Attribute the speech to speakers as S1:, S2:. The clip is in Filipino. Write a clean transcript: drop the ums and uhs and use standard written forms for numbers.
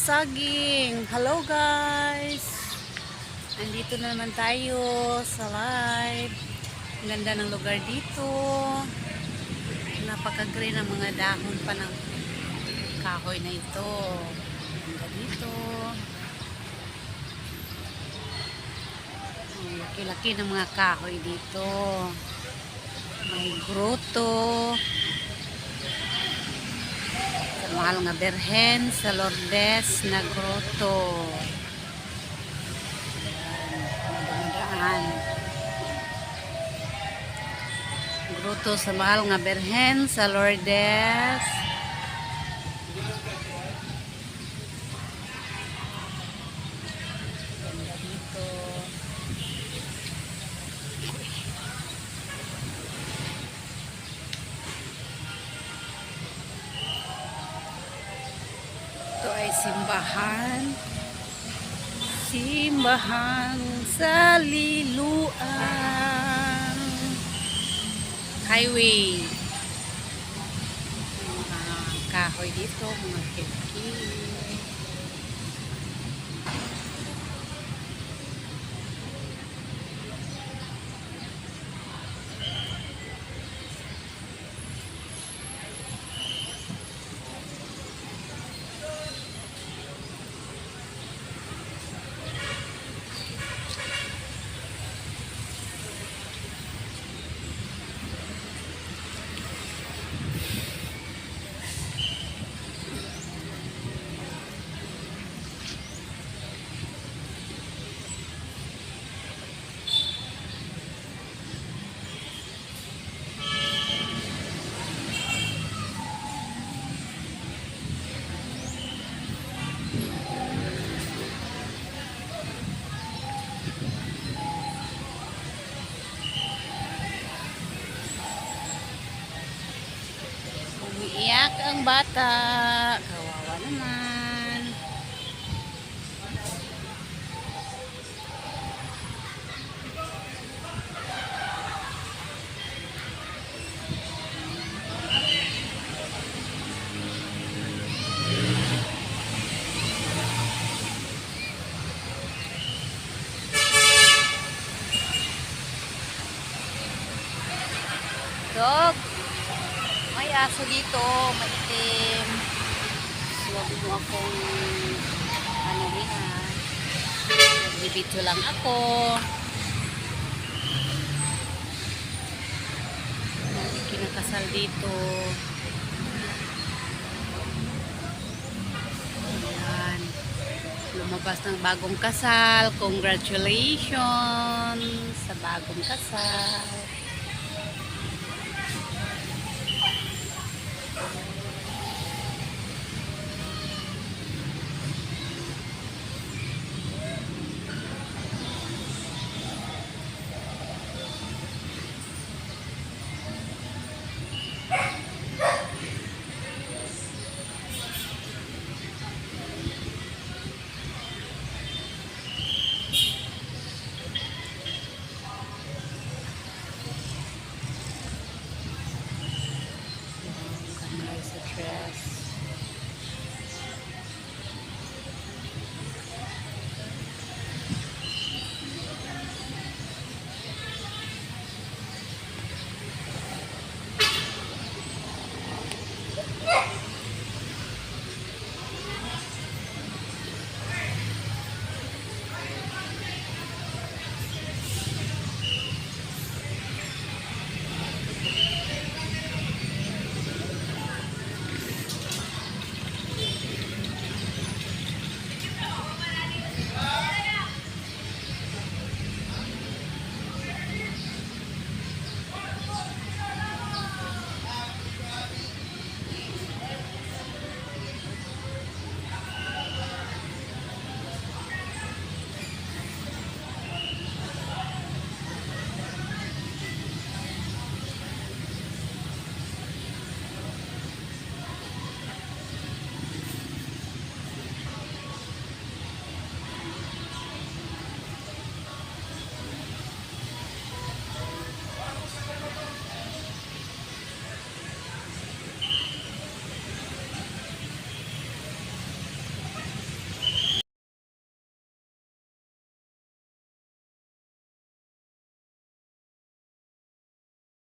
S1: saging. Hello guys. Nandito na naman tayo sa live. Ang ganda ng lugar dito. Napaka-green ang mga dahon pa ng kahoy na ito. Ganda dito. Ang laki-laki ng mga kahoy dito. May grotto. Mahal nga Berhen sa Lourdes na grotto. Ayan, grotto sa mahal nga Berhen sa Lourdes. Ganda dito. Ito ay simbahan. Simbahan sa Liloan Highway. Mga kahoy dito, mga kiki. Umiiyak ang bata. Kawawa naman. Dog. May aso dito, maitim. Huwag mo akong anuhin ha. Nagbibidyo lang ako. Kinakasal dito. Ayan. Lumabas ng bagong kasal. Congratulations sa bagong kasal.